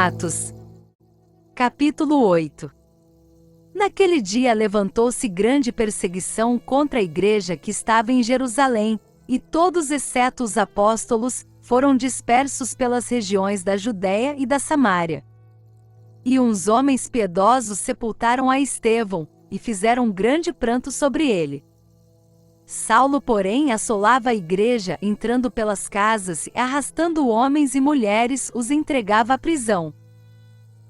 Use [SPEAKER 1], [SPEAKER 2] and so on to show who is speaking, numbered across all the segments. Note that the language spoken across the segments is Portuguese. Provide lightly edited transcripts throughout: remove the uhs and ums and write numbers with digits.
[SPEAKER 1] Atos. Capítulo 8. Naquele dia levantou-se grande perseguição contra a igreja que estava em Jerusalém, e todos exceto os apóstolos, foram dispersos pelas regiões da Judéia e da Samária. E uns homens piedosos sepultaram a Estevão, e fizeram grande pranto sobre ele. Saulo, porém, assolava a igreja, entrando pelas casas e arrastando homens e mulheres, os entregava à prisão.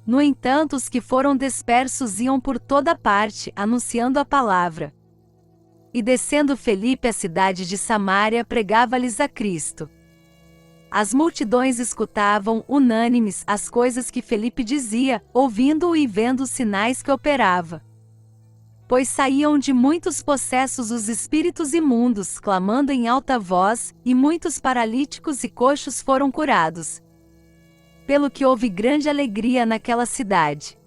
[SPEAKER 1] No entanto, os que foram dispersos iam por toda parte, anunciando a palavra. E descendo Felipe à cidade de Samária, pregava-lhes a Cristo. As multidões escutavam, unânimes, as coisas que Felipe dizia, ouvindo-o e vendo os sinais que operava. Pois saíam de muitos possessos os espíritos imundos, clamando em alta voz, e muitos paralíticos e coxos foram curados. Pelo que houve grande alegria naquela cidade.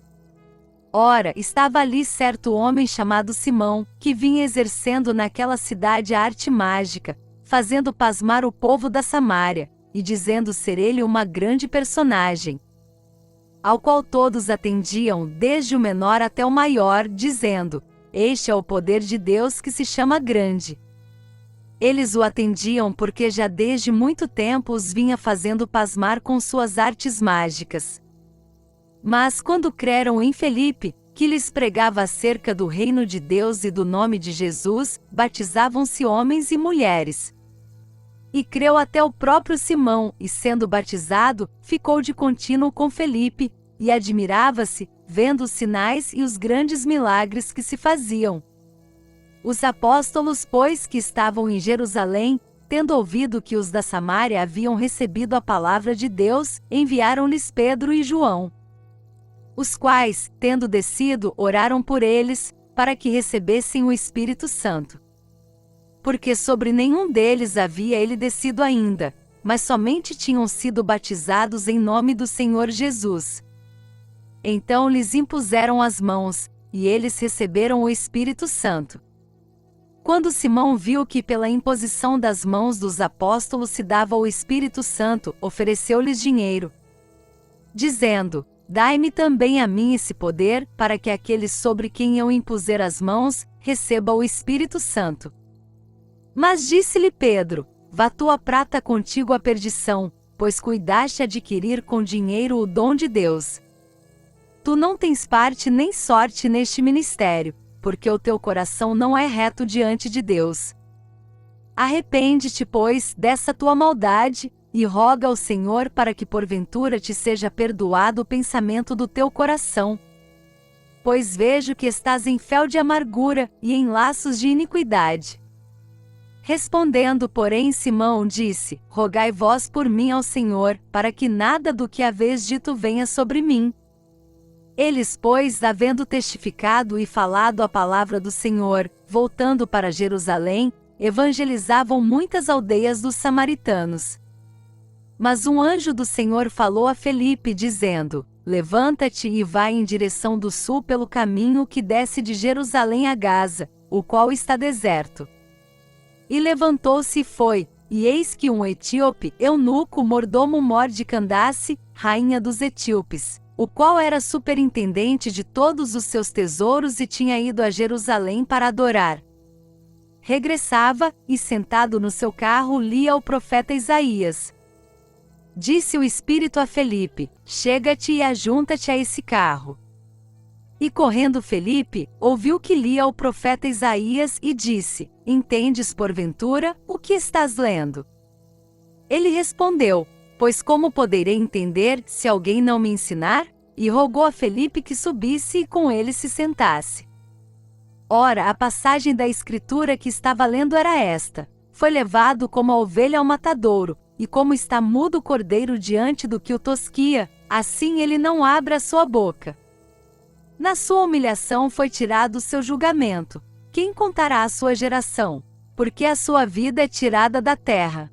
[SPEAKER 1] Ora, estava ali certo homem chamado Simão, que vinha exercendo naquela cidade a arte mágica, fazendo pasmar o povo da Samária, e dizendo ser ele uma grande personagem. Ao qual todos atendiam, desde o menor até o maior, dizendo: este é o poder de Deus que se chama grande. Eles o atendiam porque já desde muito tempo os vinha fazendo pasmar com suas artes mágicas. Mas quando creram em Felipe, que lhes pregava acerca do reino de Deus e do nome de Jesus, batizavam-se homens e mulheres. E creu até o próprio Simão, e sendo batizado, ficou de contínuo com Felipe, e admirava-se, vendo os sinais e os grandes milagres que se faziam. Os apóstolos, pois, que estavam em Jerusalém, tendo ouvido que os da Samária haviam recebido a palavra de Deus, enviaram-lhes Pedro e João. Os quais, tendo descido, oraram por eles, para que recebessem o Espírito Santo. Porque sobre nenhum deles havia ele descido ainda, mas somente tinham sido batizados em nome do Senhor Jesus. Então lhes impuseram as mãos, e eles receberam o Espírito Santo. Quando Simão viu que pela imposição das mãos dos apóstolos se dava o Espírito Santo, ofereceu-lhes dinheiro, dizendo: dai-me também a mim esse poder, para que aqueles sobre quem eu impuser as mãos, receba o Espírito Santo. Mas disse-lhe Pedro: vá tua prata contigo à perdição, pois cuidaste adquirir com dinheiro o dom de Deus. Tu não tens parte nem sorte neste ministério, porque o teu coração não é reto diante de Deus. Arrepende-te, pois, dessa tua maldade, e roga ao Senhor para que porventura te seja perdoado o pensamento do teu coração. Pois vejo que estás em fel de amargura, e em laços de iniquidade. Respondendo, porém, Simão disse: rogai vós por mim ao Senhor, para que nada do que haveis dito venha sobre mim. Eles, pois, havendo testificado e falado a palavra do Senhor, voltando para Jerusalém, evangelizavam muitas aldeias dos samaritanos. Mas um anjo do Senhor falou a Felipe, dizendo: levanta-te e vai em direção do sul pelo caminho que desce de Jerusalém a Gaza, o qual está deserto. E levantou-se e foi, e eis que um etíope, eunuco, mordomo-mor de Candace, rainha dos etíopes, o qual era superintendente de todos os seus tesouros e tinha ido a Jerusalém para adorar. Regressava, e sentado no seu carro lia o profeta Isaías. Disse o Espírito a Felipe: chega-te e ajunta-te a esse carro. E correndo Felipe, ouviu que lia o profeta Isaías e disse: entendes porventura, o que estás lendo? Ele respondeu: pois como poderei entender, se alguém não me ensinar? E rogou a Felipe que subisse e com ele se sentasse. Ora, a passagem da Escritura que estava lendo era esta: foi levado como a ovelha ao matadouro, e como está mudo o cordeiro diante do que o tosquia, assim ele não abre a sua boca. Na sua humilhação foi tirado o seu julgamento. Quem contará a sua geração? Porque a sua vida é tirada da terra.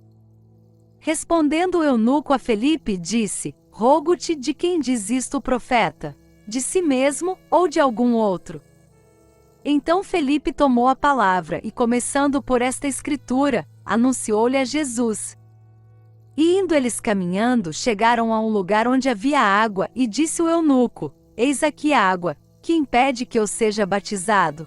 [SPEAKER 1] Respondendo o eunuco a Felipe, disse: rogo-te, de quem diz isto o profeta? De si mesmo, ou de algum outro? Então Felipe tomou a palavra, e começando por esta escritura, anunciou-lhe a Jesus. E indo eles caminhando, chegaram a um lugar onde havia água, e disse o eunuco: Eis aqui água, que impede que eu seja batizado?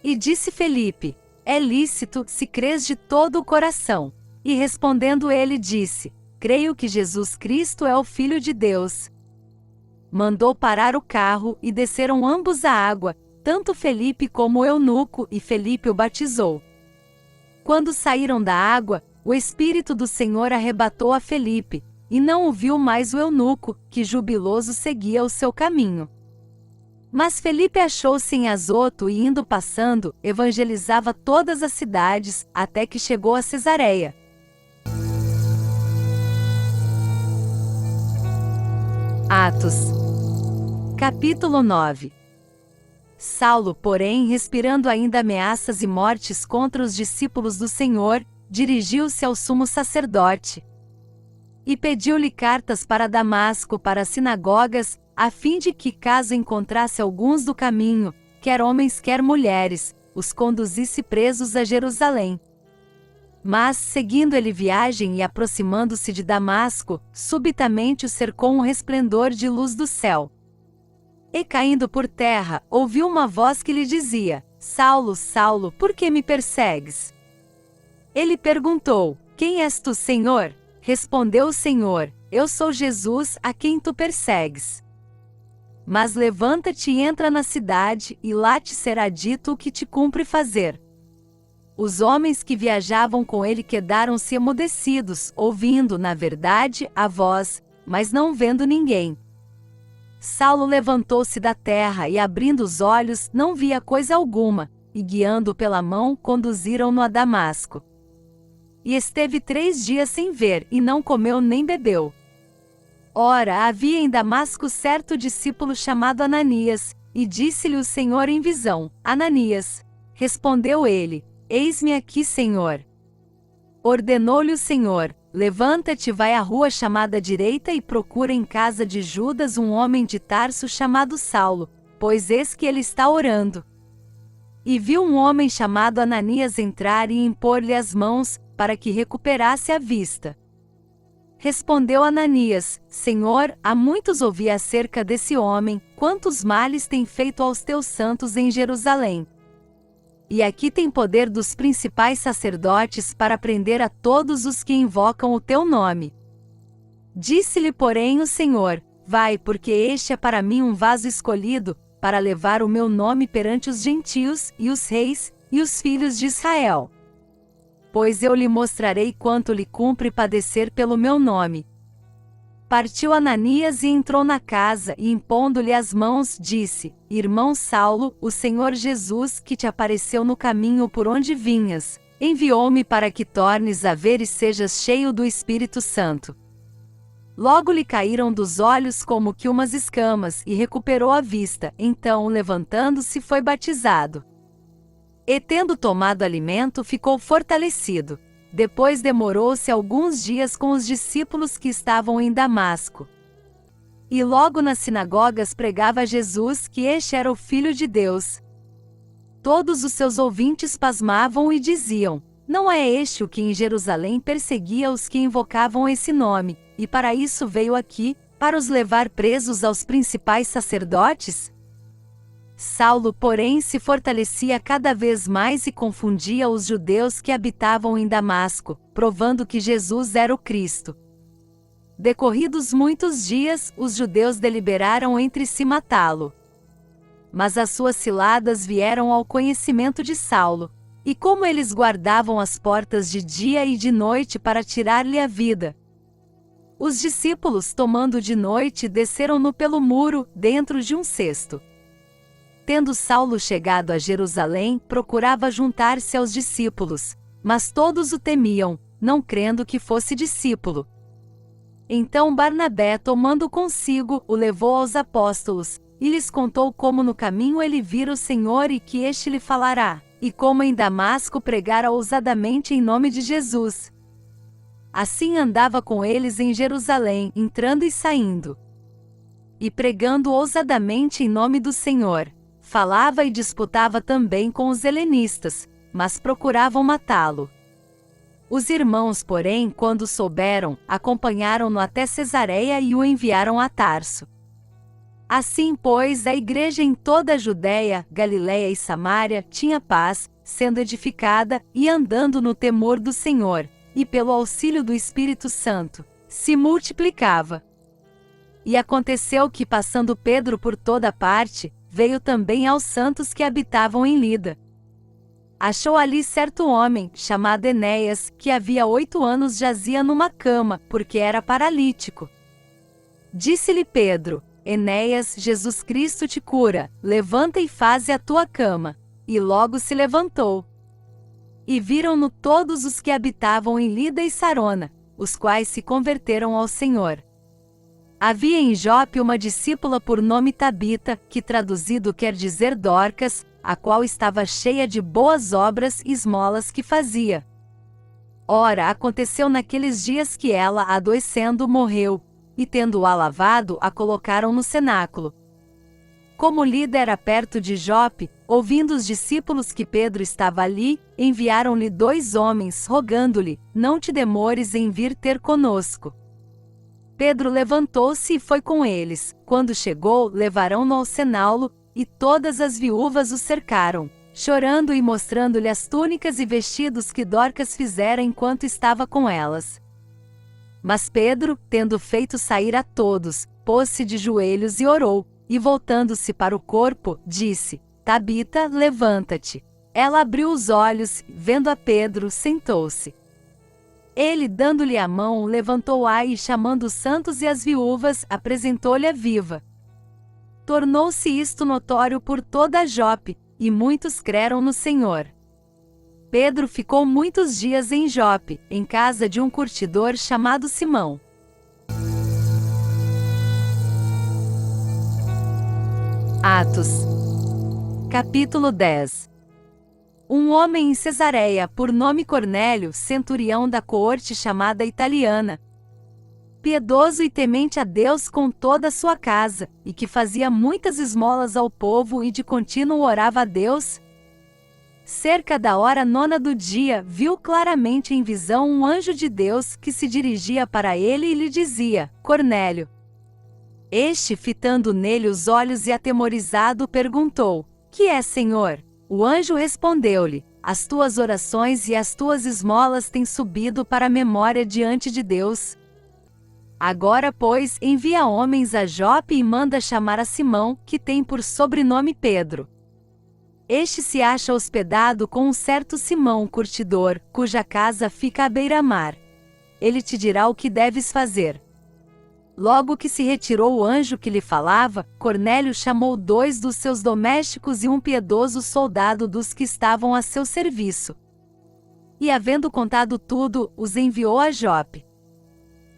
[SPEAKER 1] E disse Felipe: É lícito, se crês de todo o coração. E respondendo ele disse: Creio que Jesus Cristo é o Filho de Deus. Mandou parar o carro, e desceram ambos à água, tanto Felipe como o eunuco, e Felipe o batizou. Quando saíram da água, o Espírito do Senhor arrebatou a Felipe, e não o viu mais o eunuco, que jubiloso seguia o seu caminho. Mas Felipe achou-se em Azoto e indo passando, evangelizava todas as cidades, até que chegou a Cesareia. Atos. Capítulo 9. Saulo, porém, respirando ainda ameaças e mortes contra os discípulos do Senhor, dirigiu-se ao sumo sacerdote e pediu-lhe cartas para Damasco, para as sinagogas, a fim de que, caso encontrasse alguns do caminho, quer homens quer mulheres, os conduzisse presos a Jerusalém. Mas, seguindo ele viagem e aproximando-se de Damasco, subitamente o cercou um resplendor de luz do céu. E caindo por terra, ouviu uma voz que lhe dizia: Saulo, Saulo, por que me persegues? Ele perguntou: Quem és tu, Senhor? Respondeu o Senhor: Eu sou Jesus, a quem tu persegues. Mas levanta-te e entra na cidade, e lá te será dito o que te cumpre fazer. Os homens que viajavam com ele quedaram-se emudecidos, ouvindo, na verdade, a voz, mas não vendo ninguém. Saulo levantou-se da terra e, abrindo os olhos, não via coisa alguma, e guiando-o pela mão, conduziram-no a Damasco. E esteve 3 dias sem ver, e não comeu nem bebeu. Ora, havia em Damasco certo discípulo chamado Ananias, e disse-lhe o Senhor em visão: Ananias. Respondeu ele: Eis-me aqui, Senhor. Ordenou-lhe o Senhor: Levanta-te, vai à rua chamada direita e procura em casa de Judas um homem de Tarso chamado Saulo, pois eis que ele está orando. E viu um homem chamado Ananias entrar e impor-lhe as mãos, para que recuperasse a vista. Respondeu Ananias: Senhor, há muitos ouvi acerca desse homem, quantos males tem feito aos teus santos em Jerusalém. E aqui tem poder dos principais sacerdotes para prender a todos os que invocam o teu nome. Disse-lhe, porém, o Senhor: Vai, porque este é para mim um vaso escolhido, para levar o meu nome perante os gentios, e os reis, e os filhos de Israel. Pois eu lhe mostrarei quanto lhe cumpre padecer pelo meu nome. Partiu Ananias e entrou na casa, e impondo-lhe as mãos, disse: Irmão Saulo, o Senhor Jesus, que te apareceu no caminho por onde vinhas, enviou-me para que tornes a ver e sejas cheio do Espírito Santo. Logo lhe caíram dos olhos como que umas escamas, e recuperou a vista. Então, levantando-se, foi batizado. E tendo tomado alimento, ficou fortalecido. Depois demorou-se alguns dias com os discípulos que estavam em Damasco. E logo nas sinagogas pregava Jesus que este era o Filho de Deus. Todos os seus ouvintes pasmavam e diziam: Não é este o que em Jerusalém perseguia os que invocavam esse nome, e para isso veio aqui, para os levar presos aos principais sacerdotes? Saulo, porém, se fortalecia cada vez mais e confundia os judeus que habitavam em Damasco, provando que Jesus era o Cristo. Decorridos muitos dias, os judeus deliberaram entre si matá-lo. Mas as suas ciladas vieram ao conhecimento de Saulo, e como eles guardavam as portas de dia e de noite para tirar-lhe a vida, os discípulos, tomando de noite, desceram-no pelo muro, dentro de um cesto. Tendo Saulo chegado a Jerusalém, procurava juntar-se aos discípulos, mas todos o temiam, não crendo que fosse discípulo. Então Barnabé, tomando consigo, o levou aos apóstolos, e lhes contou como no caminho ele vira o Senhor e que este lhe falará, e como em Damasco pregara ousadamente em nome de Jesus. Assim andava com eles em Jerusalém, entrando e saindo, e pregando ousadamente em nome do Senhor. Falava e disputava também com os helenistas, mas procuravam matá-lo. Os irmãos, porém, quando souberam, acompanharam-no até Cesareia e o enviaram a Tarso. Assim, pois, a igreja em toda a Judéia, Galiléia e Samária tinha paz, sendo edificada e andando no temor do Senhor, e pelo auxílio do Espírito Santo, se multiplicava. E aconteceu que, passando Pedro por toda parte, veio também aos santos que habitavam em Lida. Achou ali certo homem, chamado Enéas, que havia 8 anos jazia numa cama, porque era paralítico. Disse-lhe Pedro: Enéas, Jesus Cristo te cura, levanta e faze a tua cama. E logo se levantou. E viram-no todos os que habitavam em Lida e Sarona, os quais se converteram ao Senhor. Havia em Jope uma discípula por nome Tabita, que traduzido quer dizer Dorcas, a qual estava cheia de boas obras e esmolas que fazia. Ora, aconteceu naqueles dias que ela, adoecendo, morreu, e tendo-a lavado, a colocaram no cenáculo. Como Lida era perto de Jope, ouvindo os discípulos que Pedro estava ali, enviaram-lhe 2 homens, rogando-lhe: Não te demores em vir ter conosco. Pedro levantou-se e foi com eles. Quando chegou, levaram-no ao cenáculo, e todas as viúvas o cercaram, chorando e mostrando-lhe as túnicas e vestidos que Dorcas fizera enquanto estava com elas. Mas Pedro, tendo feito sair a todos, pôs-se de joelhos e orou, e voltando-se para o corpo, disse: Tabita, levanta-te. Ela abriu os olhos, vendo a Pedro, sentou-se. Ele, dando-lhe a mão, levantou-a e, chamando os santos e as viúvas, apresentou-lhe a viva. Tornou-se isto notório por toda a Jope, e muitos creram no Senhor. Pedro ficou muitos dias em Jope, em casa de um curtidor chamado Simão. Atos. Capítulo 10. Um homem em Cesareia, por nome Cornélio, centurião da coorte chamada Italiana, piedoso e temente a Deus com toda a sua casa, e que fazia muitas esmolas ao povo e de contínuo orava a Deus. Cerca da hora 9 do dia, viu claramente em visão um anjo de Deus que se dirigia para ele e lhe dizia: Cornélio. Este, fitando nele os olhos e atemorizado, perguntou: Que é, Senhor? O anjo respondeu-lhe: As tuas orações e as tuas esmolas têm subido para a memória diante de Deus. Agora, pois, envia homens a Jope e manda chamar a Simão, que tem por sobrenome Pedro. Este se acha hospedado com um certo Simão curtidor, cuja casa fica à beira-mar. Ele te dirá o que deves fazer. Logo que se retirou o anjo que lhe falava, Cornélio chamou 2 dos seus domésticos e um piedoso soldado dos que estavam a seu serviço. E, havendo contado tudo, os enviou a Jope.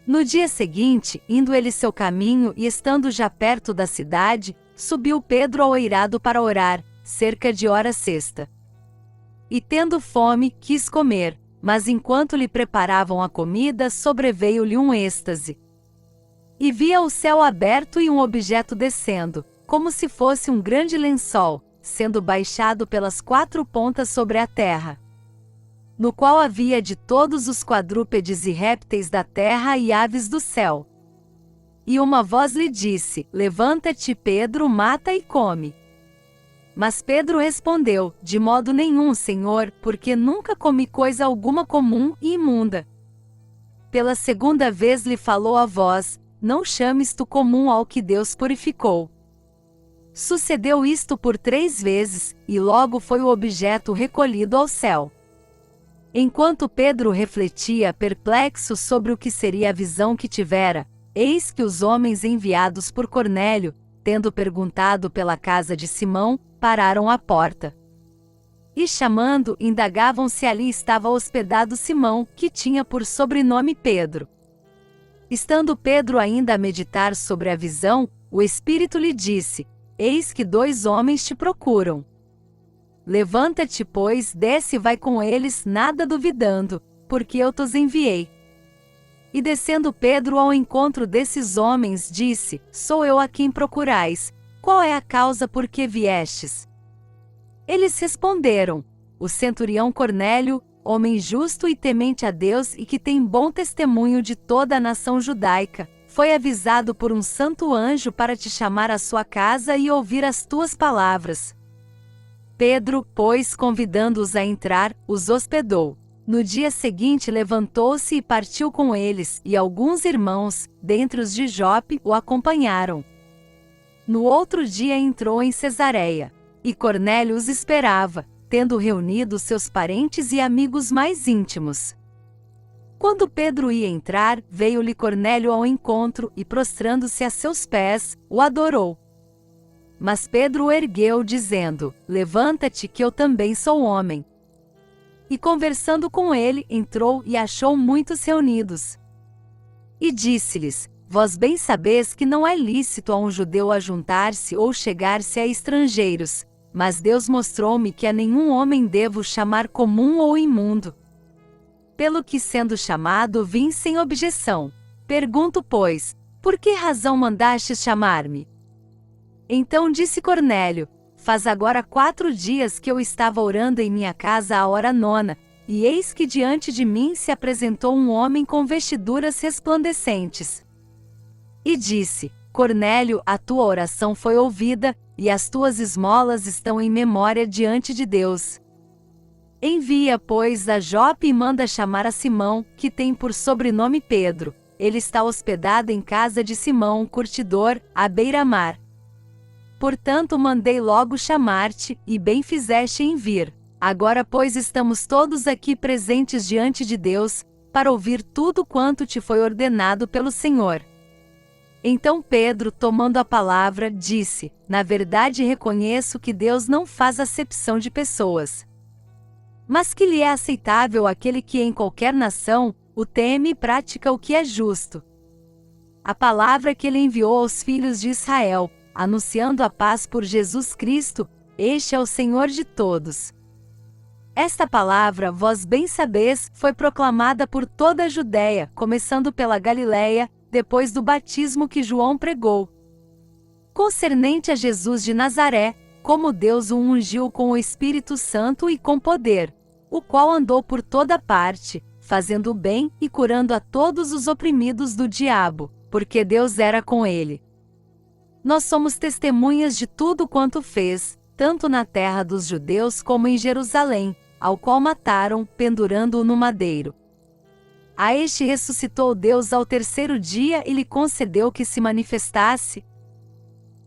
[SPEAKER 1] No dia seguinte, indo ele seu caminho e estando já perto da cidade, subiu Pedro ao eirado para orar, cerca de hora sexta. E tendo fome, quis comer, mas enquanto lhe preparavam a comida, sobreveio-lhe um êxtase. E via o céu aberto e um objeto descendo, como se fosse um grande lençol, sendo baixado pelas 4 pontas sobre a terra, no qual havia de todos os quadrúpedes e répteis da terra e aves do céu. E uma voz lhe disse: Levanta-te, Pedro, mata e come. Mas Pedro respondeu: De modo nenhum, Senhor, porque nunca comi coisa alguma comum e imunda. Pela 2ª vez lhe falou a voz: Não chames tu comum ao que Deus purificou. Sucedeu isto por 3 vezes, e logo foi o objeto recolhido ao céu. Enquanto Pedro refletia perplexo sobre o que seria a visão que tivera, eis que os homens enviados por Cornélio, tendo perguntado pela casa de Simão, pararam à porta. E chamando, indagavam se ali estava hospedado Simão, que tinha por sobrenome Pedro. Estando Pedro ainda a meditar sobre a visão, o Espírito lhe disse: Eis que 2 homens te procuram. Levanta-te, pois, desce e vai com eles, nada duvidando, porque eu tos enviei. E descendo Pedro ao encontro desses homens, disse: Sou eu a quem procurais. Qual é a causa por que viestes? Eles responderam: O centurião Cornélio, homem justo e temente a Deus e que tem bom testemunho de toda a nação judaica, foi avisado por um santo anjo para te chamar à sua casa e ouvir as tuas palavras. Pedro, pois, convidando-os a entrar, os hospedou. No dia seguinte levantou-se e partiu com eles, e alguns irmãos, dentre os de Jope, o acompanharam. No outro dia entrou em Cesareia, e Cornélio os esperava, tendo reunido seus parentes e amigos mais íntimos. Quando Pedro ia entrar, veio-lhe Cornélio ao encontro e, prostrando-se a seus pés, o adorou. Mas Pedro o ergueu, dizendo: Levanta-te, que eu também sou homem. E conversando com ele, entrou e achou muitos reunidos. E disse-lhes: Vós bem sabeis que não é lícito a um judeu ajuntar-se ou chegar-se a estrangeiros, mas Deus mostrou-me que a nenhum homem devo chamar comum ou imundo. Pelo que, sendo chamado, vim sem objeção. Pergunto, pois, por que razão mandastes chamar-me? Então disse Cornélio: Faz agora 4 dias que eu estava orando em minha casa à hora 9, e eis que diante de mim se apresentou um homem com vestiduras resplandecentes. E disse: Cornélio, a tua oração foi ouvida, e as tuas esmolas estão em memória diante de Deus. Envia, pois, a Jope e manda chamar a Simão, que tem por sobrenome Pedro. Ele está hospedado em casa de Simão, curtidor, à beira-mar. Portanto mandei logo chamar-te, e bem fizeste em vir. Agora, pois, estamos todos aqui presentes diante de Deus, para ouvir tudo quanto te foi ordenado pelo Senhor. Então Pedro, tomando a palavra, disse: Na verdade reconheço que Deus não faz acepção de pessoas, mas que lhe é aceitável aquele que em qualquer nação o teme e pratica o que é justo. A palavra que ele enviou aos filhos de Israel, anunciando a paz por Jesus Cristo, este é o Senhor de todos. Esta palavra, vós bem sabeis, foi proclamada por toda a Judéia, começando pela Galiléia, depois do batismo que João pregou. Concernente a Jesus de Nazaré, como Deus o ungiu com o Espírito Santo e com poder, o qual andou por toda parte, fazendo o bem e curando a todos os oprimidos do diabo, porque Deus era com ele. Nós somos testemunhas de tudo quanto fez, tanto na terra dos judeus como em Jerusalém, ao qual mataram, pendurando-o no madeiro. A este ressuscitou Deus ao 3º dia e lhe concedeu que se manifestasse.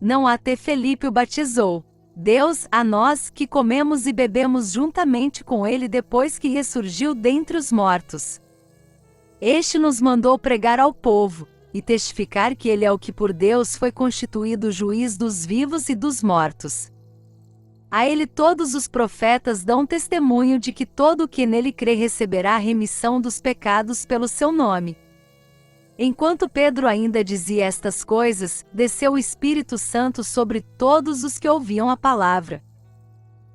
[SPEAKER 1] Não até Felipe o batizou. Deus, a nós, que comemos e bebemos juntamente com ele depois que ressurgiu dentre os mortos. Este nos mandou pregar ao povo, e testificar que ele é o que por Deus foi constituído juiz dos vivos e dos mortos. A ele todos os profetas dão testemunho de que todo o que nele crê receberá a remissão dos pecados pelo seu nome. Enquanto Pedro ainda dizia estas coisas, desceu o Espírito Santo sobre todos os que ouviam a palavra.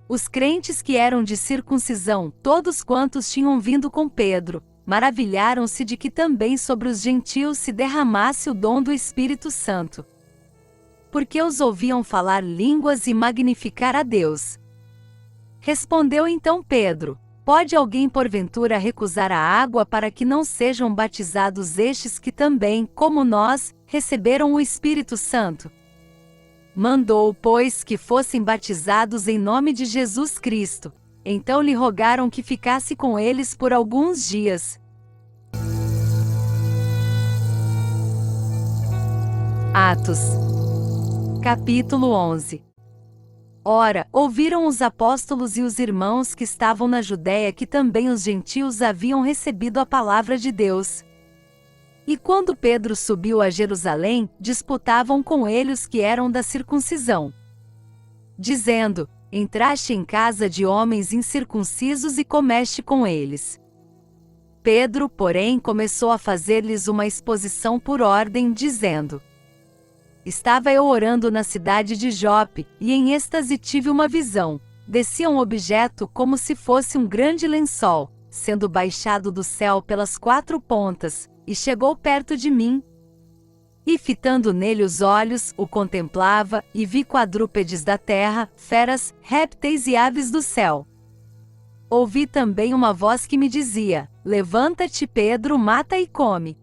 [SPEAKER 1] Os crentes que eram de circuncisão, todos quantos tinham vindo com Pedro, maravilharam-se de que também sobre os gentios se derramasse o dom do Espírito Santo. Porque os ouviam falar línguas e magnificar a Deus. Respondeu então Pedro: Pode alguém porventura recusar a água para que não sejam batizados estes que também, como nós, receberam o Espírito Santo? Mandou, pois, que fossem batizados em nome de Jesus Cristo. Então lhe rogaram que ficasse com eles por alguns dias. Atos, capítulo 11. Ora, ouviram os apóstolos e os irmãos que estavam na Judéia que também os gentios haviam recebido a palavra de Deus. E quando Pedro subiu a Jerusalém, disputavam com ele os que eram da circuncisão, dizendo: Entraste em casa de homens incircuncisos e comeste com eles. Pedro, porém, começou a fazer-lhes uma exposição por ordem, dizendo: Estava eu orando na cidade de Jope, e em êxtase tive uma visão. Descia um objeto como se fosse um grande lençol, sendo baixado do céu pelas 4 pontas, e chegou perto de mim. E fitando nele os olhos, o contemplava, e vi quadrúpedes da terra, feras, répteis e aves do céu. ouvi também uma voz que me dizia: levanta-te, Pedro, mata e come.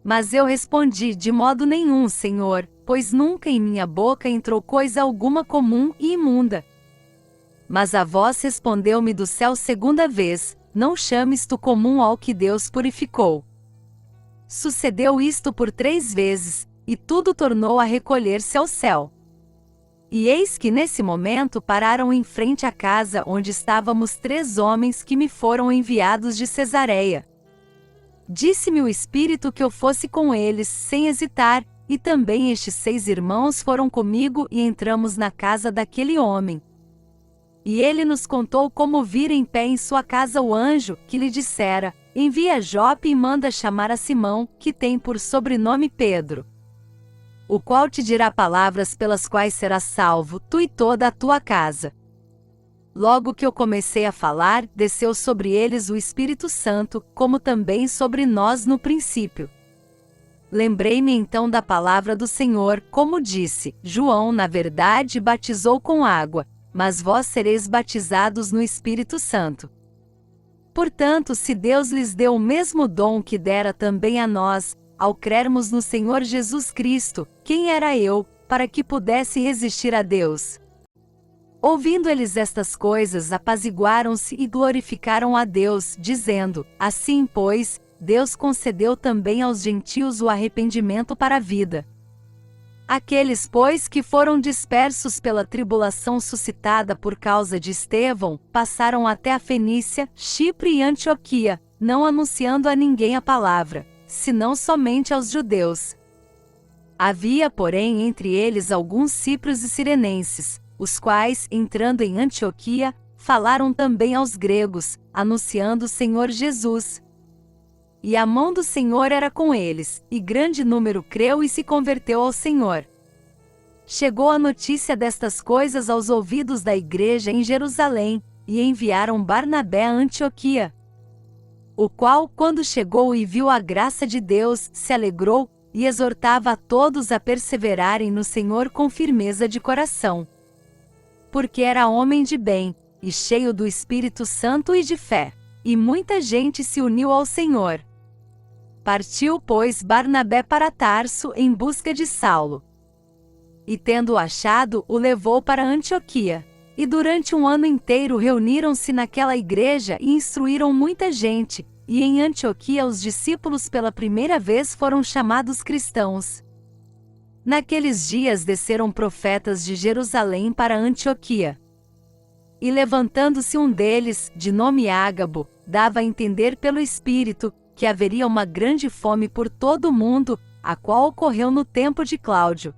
[SPEAKER 1] Mas eu respondi: de modo nenhum, Senhor, pois nunca em minha boca entrou coisa alguma comum e imunda. Mas a voz respondeu-me do céu segunda vez: não chames tu comum ao que Deus purificou. Sucedeu isto por 3 vezes, e tudo tornou a recolher-se ao céu. E eis que nesse momento pararam em frente à casa onde estávamos 3 homens que me foram enviados de Cesareia. Disse-me o Espírito que eu fosse com eles, sem hesitar, e também estes 6 irmãos foram comigo e entramos na casa daquele homem. E ele nos contou como vira em pé em sua casa o anjo, que lhe dissera: envia a Jope e manda chamar a Simão, que tem por sobrenome Pedro, o qual te dirá palavras pelas quais serás salvo, tu e toda a tua casa. Logo que eu comecei a falar, desceu sobre eles o Espírito Santo, como também sobre nós no princípio. Lembrei-me então da palavra do Senhor, como disse: João, na verdade, batizou com água, mas vós sereis batizados no Espírito Santo. Portanto, se Deus lhes deu o mesmo dom que dera também a nós, ao crermos no Senhor Jesus Cristo, quem era eu, para que pudesse resistir a Deus? Ouvindo eles estas coisas, apaziguaram-se e glorificaram a Deus, dizendo: assim, pois, Deus concedeu também aos gentios o arrependimento para a vida. Aqueles, pois, que foram dispersos pela tribulação suscitada por causa de Estevão, passaram até a Fenícia, Chipre e Antioquia, não anunciando a ninguém a palavra, senão somente aos judeus. Havia, porém, entre eles alguns cíprios e cirenenses, os quais, entrando em Antioquia, falaram também aos gregos, anunciando o Senhor Jesus. E a mão do Senhor era com eles, e grande número creu e se converteu ao Senhor. Chegou a notícia destas coisas aos ouvidos da igreja em Jerusalém, e enviaram Barnabé a Antioquia. O qual, quando chegou e viu a graça de Deus, se alegrou, e exortava a todos a perseverarem no Senhor com firmeza de coração. Porque era homem de bem, e cheio do Espírito Santo e de fé, e muita gente se uniu ao Senhor. Partiu, pois, Barnabé para Tarso em busca de Saulo. E tendo-o achado, o levou para Antioquia. E durante 1 ano inteiro reuniram-se naquela igreja e instruíram muita gente, e em Antioquia os discípulos pela primeira vez foram chamados cristãos. Naqueles dias desceram profetas de Jerusalém para Antioquia. E levantando-se um deles, de nome Ágabo, dava a entender pelo Espírito, que haveria uma grande fome por todo o mundo, a qual ocorreu no tempo de Cláudio.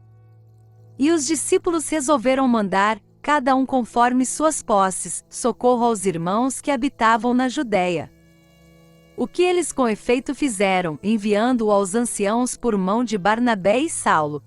[SPEAKER 1] E os discípulos resolveram mandar, cada um conforme suas posses, socorro aos irmãos que habitavam na Judéia. O que eles com efeito fizeram, enviando-o aos anciãos por mão de Barnabé e Saulo,